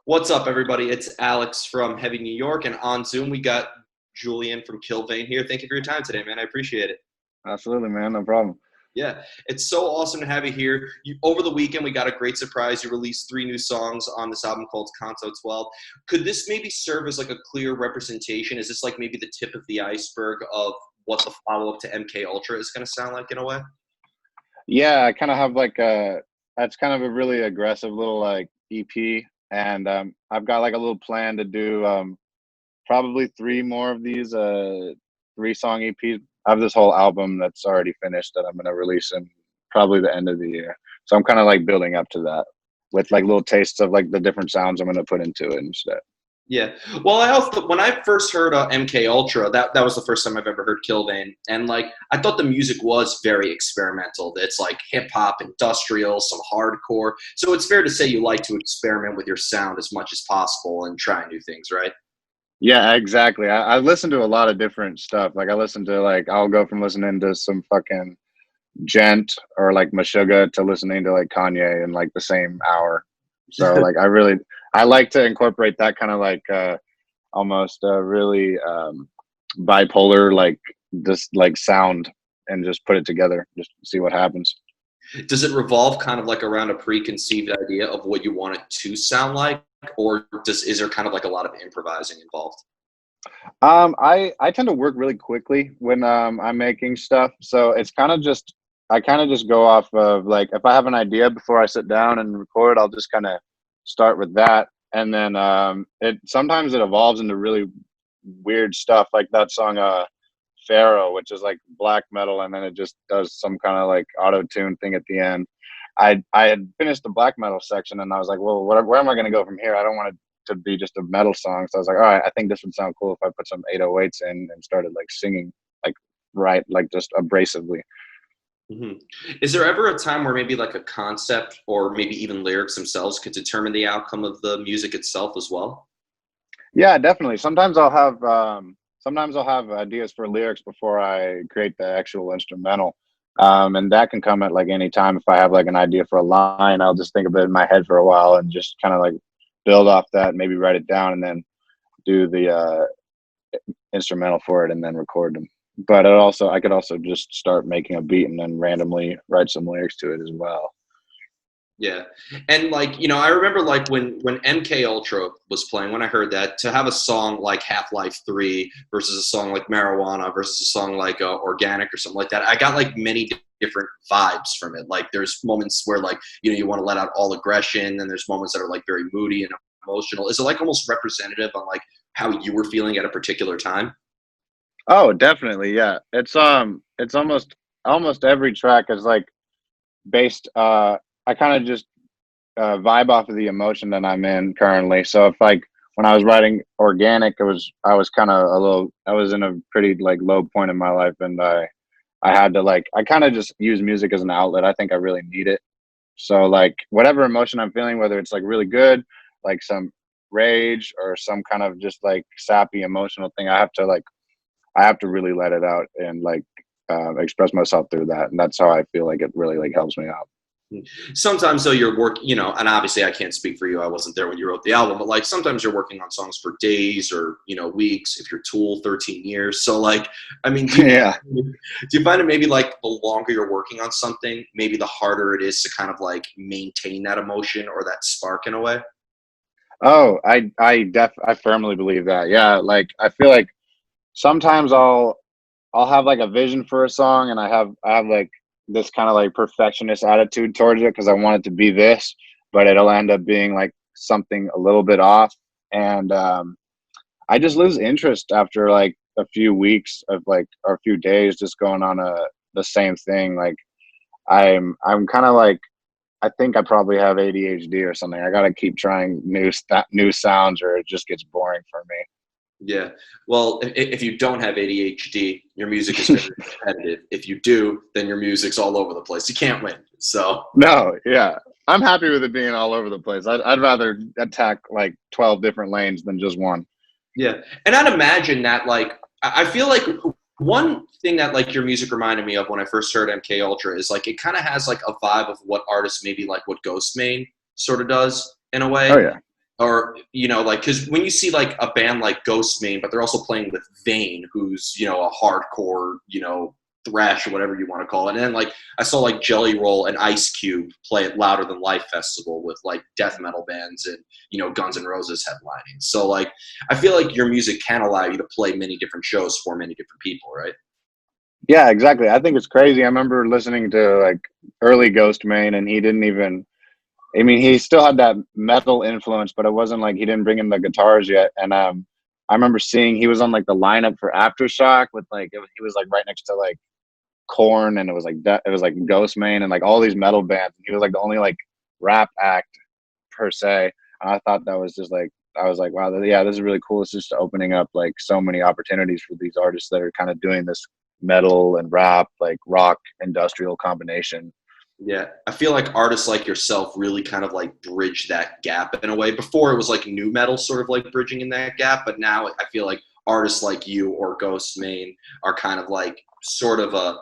What's up, everybody? It's Alex from Heavy New York, and on Zoom we got Julian from Killvein here. Thank you for your time today, man. I appreciate it. Absolutely, man. No problem. Yeah, it's so awesome to have you here. Over the weekend, we got a great surprise. You released three new songs on this album called Kanto 12. Could this maybe serve as like a clear representation? Is this like maybe the tip of the iceberg of what the follow-up to MK Ultra is going to sound like in a way? Yeah, I kind of have like that's kind of a really aggressive little like EP, and I've got like a little plan to do probably three more of these 3-song EPs. I have this whole album that's already finished that I'm gonna release in probably the end of the year. So I'm kind of like building up to that with like little tastes of like the different sounds I'm gonna put into it and stuff. Yeah. Well, I also when I first heard MK Ultra, that was the first time I've ever heard Killvein, and like I thought the music was very experimental. It's like hip hop, industrial, some hardcore. So it's fair to say you like to experiment with your sound as much as possible and try new things, right? Yeah, exactly. I listen to a lot of different stuff. Like I listen to like I'll go from listening to some fucking Gent or like Meshuggah to listening to like Kanye in like the same hour. So like I like to incorporate that kind of like almost really bipolar like this like sound and just put it together, just see what happens. Does it revolve kind of like around a preconceived idea of what you want it to sound like, or is there kind of like a lot of improvising involved? I tend to work really quickly when I'm making stuff, so it's kind of just I kind of just go off of like if I have an idea before I sit down and record, I'll just kind of start with that, and then it sometimes it evolves into really weird stuff like that song Pharaoh, which is like black metal, and then it just does some kind of like auto tune thing at the end. I had finished the black metal section, and I was like, well, where am I going to go from here? I don't want it to be just a metal song. So I was like, all right, I think this would sound cool if I put some 808s in and started like singing, like right, like just abrasively. hmm Is there ever a time where maybe like a concept or maybe even lyrics themselves could determine the outcome of the music itself as well? Yeah, definitely. Sometimes I'll have ideas for lyrics before I create the actual instrumental. And that can come at like any time. If I have like an idea for a line, I'll just think of it in my head for a while and just kind of like build off that, maybe write it down and then do the instrumental for it and then record them. But I could also just start making a beat and then randomly write some lyrics to it as well. Yeah. And like, I remember like when MK Ultra was playing, when I heard that, to have a song like Half-Life 3 versus a song like Marijuana versus a song like Organic or something like that, I got like many different vibes from it. Like there's moments where like, you want to let out all aggression, and there's moments that are like very moody and emotional. Is it like almost representative on like how you were feeling at a particular time? Oh, definitely, yeah. It's almost every track is like based I kind of just vibe off of the emotion that I'm in currently. So if like when I was writing Organic, I was kind of I was in a pretty like low point in my life, and I had to like I kind of just use music as an outlet. I think I really need it. So like whatever emotion I'm feeling, whether it's like really good, like some rage or some kind of just like sappy emotional thing, I have to really let it out and like express myself through that, and that's how I feel like it really like helps me out. Sometimes though you're working, and obviously I can't speak for you. I wasn't there when you wrote the album, but like sometimes you're working on songs for days or, weeks if you're Tool 13 years. So like, I mean, Yeah. do you find it maybe like the longer you're working on something, maybe the harder it is to kind of like maintain that emotion or that spark in a way? Oh, I firmly believe that. Yeah, like I feel like sometimes I'll have like a vision for a song, and I have like this kind of like perfectionist attitude towards it because I want it to be this, but it'll end up being like something a little bit off, and I just lose interest after like a few weeks of like or a few days just going on the same thing. Like I'm kind of like I think I probably have ADHD or something. I got to keep trying new sounds, or it just gets boring for Yeah. Well, if you don't have ADHD, your music is very repetitive. If you do, then your music's all over the place. You can't win. So, No, yeah. I'm happy with it being all over the place. I'd rather attack like 12 different lanes than just one. yeah. And I'd imagine that, like, I feel like one thing that, like, your music reminded me of when I first heard MK Ultra is, like, it kind of has, like, a vibe of what artists maybe like what Ghostmane sort of does in a Oh way. yeah. or like, because when you see like a band like Ghostmane, but they're also playing with Vane, who's a hardcore thrash or whatever you want to call it. And then like I saw like Jelly Roll and Ice Cube play at Louder Than Life festival with like death metal bands and Guns N' Roses headlining. So like I feel like your music can allow you to play many different shows for many different people, right? Yeah, exactly. I think it's crazy. I remember listening to like early Ghostmane, and he didn't even. I mean, he still had that metal influence, but it wasn't like he didn't bring in the guitars yet. And I remember seeing he was on like the lineup for Aftershock with like he was like right next to like Corn, and it was like it was like Ghostmane and like all these metal bands. He was like the only like rap act per se. And I thought that was just like I was like, wow, yeah, this is really cool. It's just opening up like so many opportunities for these artists that are kind of doing this metal and rap, like rock industrial combination. Yeah, I feel like artists like yourself really kind of like bridge that gap in a way. Before it was like new metal sort of like bridging in that gap, but now I feel like artists like you or Ghostmane are kind of like sort of a,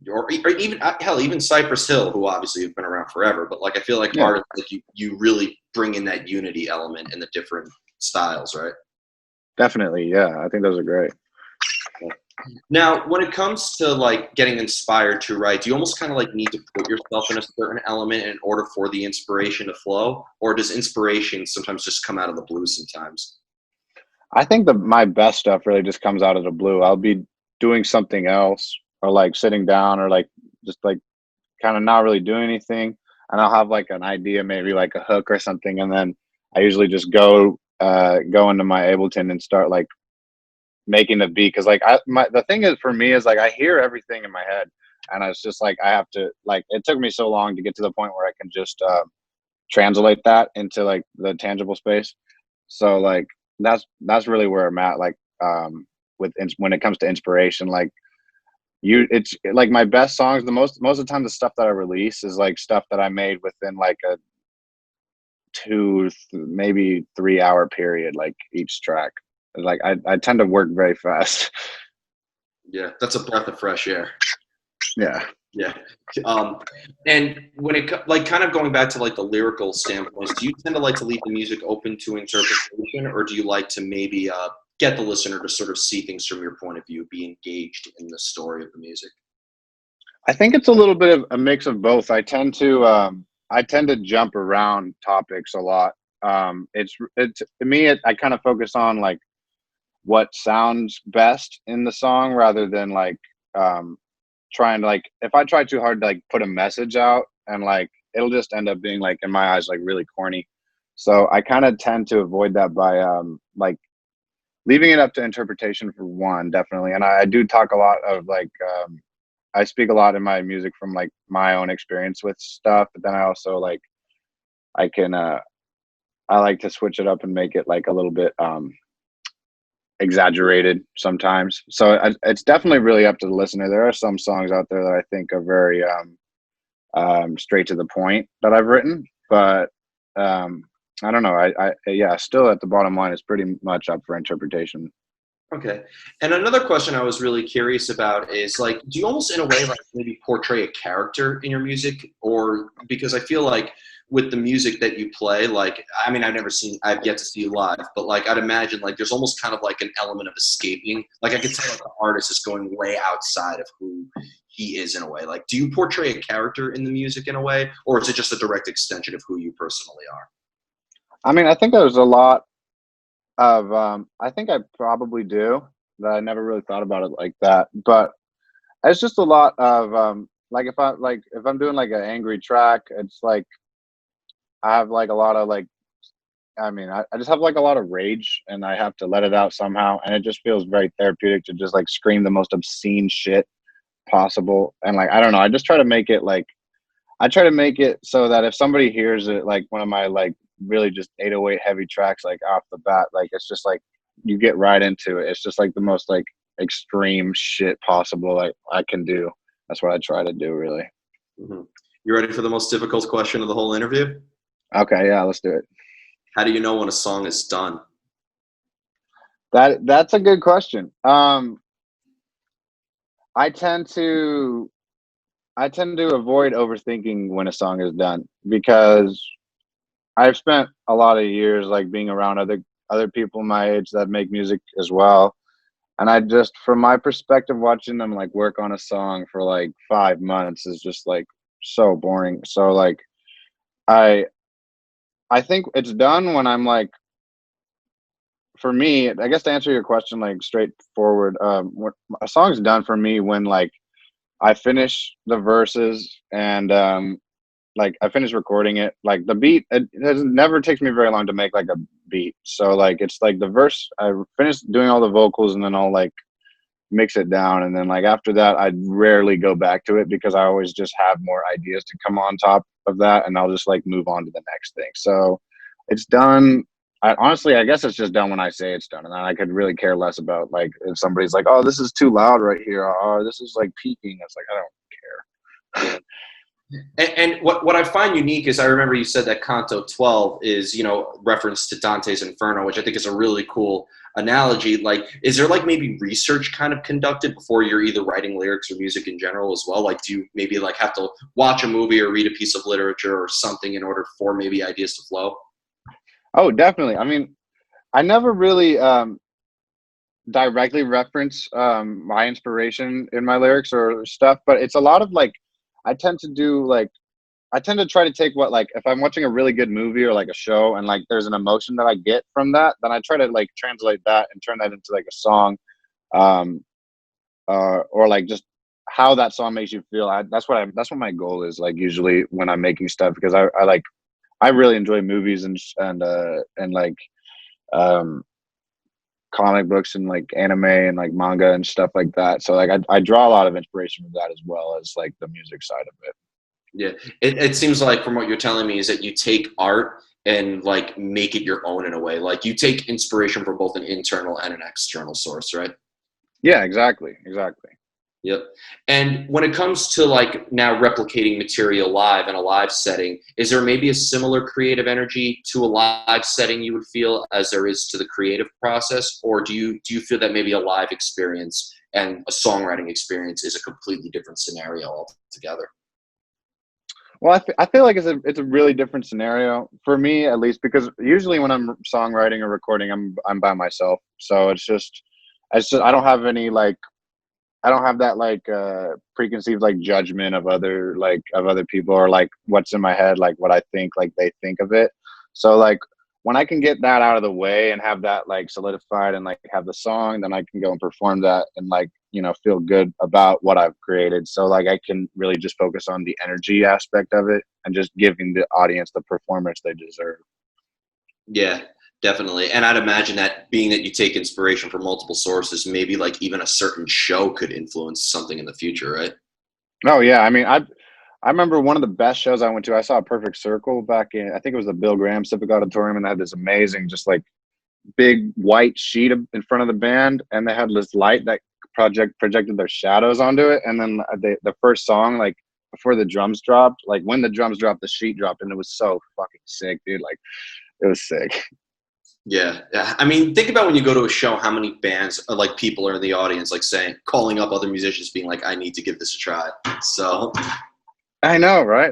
or even hell, even Cypress Hill, who obviously have been around forever, but like I feel like Yeah, artists like you really bring in that unity element in the different styles, right? definitely. Yeah, I think those are great. Now, when it comes to like getting inspired to write, do you almost kind of like need to put yourself in a certain element in order for the inspiration to flow, or does inspiration sometimes just come out of the blue sometimes? I think my best stuff really just comes out of the blue. I'll be doing something else or like sitting down or like just like kind of not really doing anything, and I'll have like an idea, maybe like a hook or something, and then I usually just go into my Ableton and start like making the beat because like the thing is for me is like I hear everything in my head, and it's just like I have to like it took me so long to get to the point where I can just translate that into like the tangible space. So like that's really where I'm at. Like when it comes to inspiration, like it's like my best songs. The most of the time, the stuff that I release is like stuff that I made within like a maybe 3 hour period, like each track. Like I tend to work very fast. Yeah, that's a breath of fresh air. Yeah. Yeah. Um, and when like kind of going back to like the lyrical standpoints, do you tend to like to leave the music open to interpretation, or do you like to maybe get the listener to sort of see things from your point of view, be engaged in the story of the music? I think it's a little bit of a mix of both. I tend to jump around topics a lot. It's to me I kind of focus on like what sounds best in the song rather than like um trying to like if I try too hard to like put a message out and like it'll just end up being like in my eyes like really corny. So I kind of tend to avoid that by like leaving it up to interpretation for one, definitely. And I do talk a lot of like I speak a lot in my music from like my own experience with stuff, but then I also like I can I like to switch it up and make it like a little bit exaggerated sometimes. So it's definitely really up to the listener. There are some songs out there that I think are very straight to the point that I've written, but I don't know. Yeah, still at the bottom line, it's pretty much up for interpretation. Okay. And another question I was really curious about is like, do you almost in a way like maybe portray a character in your music? Or because I feel like with the music that you play, like, I mean, I've yet to see you live, but like, I'd imagine like there's almost kind of like an element of escaping. Like, I could tell like the artist is going way outside of who he is in a way. Like, do you portray a character in the music in a way, or is it just a direct extension of who you personally are? I mean, I think there's a lot of I think I probably do that. I never really thought about it like that, but it's just a lot of like if I'm doing like an angry track, it's like I have like a lot of like I mean I just have like a lot of rage and I have to let it out somehow, and it just feels very therapeutic to just like scream the most obscene shit possible. And like I don't know, I try to make it so that if somebody hears it, like one of my like really just 808 heavy tracks, like off the bat, like it's just like you get right into it. It's just like the most like extreme shit possible like I can do. That's what I try to do, really. Hmm. You ready for the most difficult question of the whole interview? Okay, yeah, let's do it. How do you know when a song is done? That's a good question. I tend to I tend to avoid overthinking when a song is done because I've spent a lot of years like being around other people my age that make music as well. And I just, from my perspective, watching them like work on a song for like 5 months is just like so boring. So like I I think it's done when I'm like, for me, I guess to answer your question like straightforward, when a song's done for me when like I finish the verses and like I finished recording it. Like the beat, it never takes me very long to make like a beat. So like it's like the verse, I finished doing all the vocals and then I'll like mix it down, and then like after that I rarely go back to it because I always just have more ideas to come on top of that, and I'll just like move on to the next thing. So it's done. I honestly, I guess it's just done when I say it's done, and then I could really care less about like if somebody's like, oh, this is too loud right here, or this is like peaking. It's like I don't care. Yeah. And what I find unique is I remember you said that Canto 12 is, reference to Dante's Inferno, which I think is a really cool analogy. Like, is there like maybe research kind of conducted before you're either writing lyrics or music in general as well? Like, do you maybe like have to watch a movie or read a piece of literature or something in order for maybe ideas to flow? Oh, definitely. I mean, I never really directly reference my inspiration in my lyrics or stuff, but it's a lot of like I tend to do like I tend to try to take what like if I'm watching a really good movie or like a show and like there's an emotion that I get from that, then I try to like translate that and turn that into like a song, um, or like just how that song makes you feel. That's what my goal is like usually when I'm making stuff because I like I really enjoy movies and like um comic books and like anime and like manga and stuff like that. So like I draw a lot of inspiration from that as well as like the music side of it. Yeah, it seems like from what you're telling me is that you take art and like make it your own in a way. Like you take inspiration from both an internal and an external source, right? Yeah, exactly. Yep. And when it comes to like now replicating material live in a live setting, is there maybe a similar creative energy to a live setting you would feel as there is to the creative process, or do you feel that maybe a live experience and a songwriting experience is a completely different scenario altogether? Well, I feel like it's a really different scenario for me at least because usually when I'm songwriting or recording, I'm by myself. So it's just I don't have any like I don't have that like preconceived like judgment of other people or like what's in my head, like what I think like they think of it. So like when I can get that out of the way and have that like solidified and like have the song, then I can go and perform that and like, feel good about what I've created. So like I can really just focus on the energy aspect of it and just giving the audience the performance they deserve. Yeah, definitely. And I'd imagine that being that you take inspiration from multiple sources, maybe like even a certain show could influence something in the future, right? Oh yeah, I mean I remember one of the best shows I went to. I saw a Perfect Circle back in I think it was the Bill Graham Civic Auditorium, and they had this amazing, just like big white sheet in front of the band, and they had this light that projected their shadows onto it. And then the first song, like before the drums dropped, like when the drums dropped, the sheet dropped, and it was so fucking sick, dude. Like it was sick. Yeah. Yeah. I mean, think about when you go to a show, how many bands like people are in the audience, like saying, calling up other musicians, being like, I need to give this a try. So, I know, right?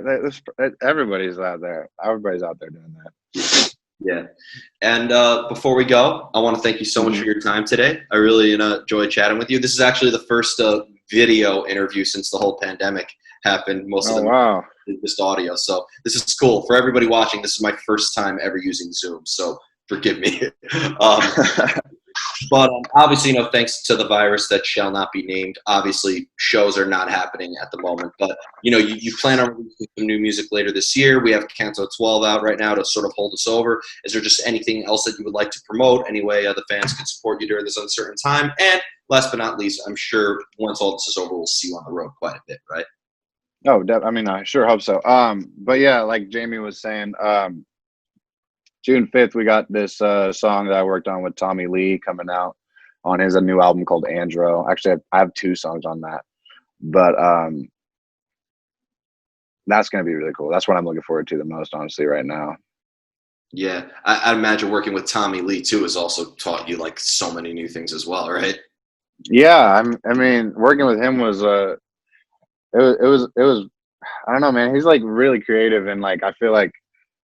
Everybody's out there. Everybody's out there doing that. yeah. And before we go, I want to thank you so much Hmm. for your time today. I really enjoyed chatting with you. This is actually the first video interview since the whole pandemic happened. Most of Oh them wow. are just audio. So this is cool. For everybody watching, this is my first time ever using Zoom. So forgive me. um, But obviously, thanks to the virus that shall not be named, obviously shows are not happening at the moment. But you plan on releasing some new music later this year. We have Canto 12 out right now to sort of hold us over. Is there just anything else that you would like to promote? Any way the fans can support you during this uncertain time? And last but not least, I'm sure once all this is over, we'll see you on the road quite a bit, right? Oh, I mean, I sure hope so. But yeah, like Jamie was saying, June 5th, we got this song that I worked on with Tommy Lee coming out on his a new album called Andro. Actually, I have two songs on that, but that's gonna be really cool. That's what I'm looking forward to the most, honestly, right now. Yeah, I imagine working with Tommy Lee too has also taught you like so many new things as well, right? Yeah, I mean, working with him was it was I don't know, man. He's like really creative, and like I feel like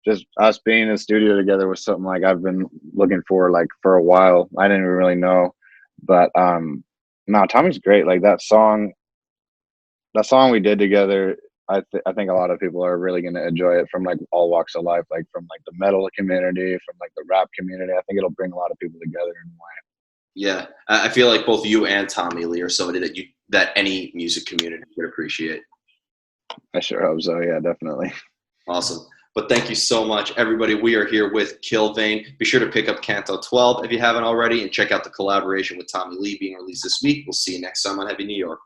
just us being in the studio together was something like I've been looking for like for a while. I didn't even really know, but no, Tommy's great. Like that song we did together. I think a lot of people are really going to enjoy it from like all walks of life, like from like the metal community, from like the rap community. I think it'll bring a lot of people together in a way. Yeah, I feel like both you and Tommy Lee are somebody that any music community would appreciate. I sure hope so. Yeah, definitely. Awesome. But thank you so much, everybody. We are here with Killvein. Be sure to pick up Canto 12 if you haven't already, and check out the collaboration with Tommy Lee being released this week. We'll see you next time on Heavy New York.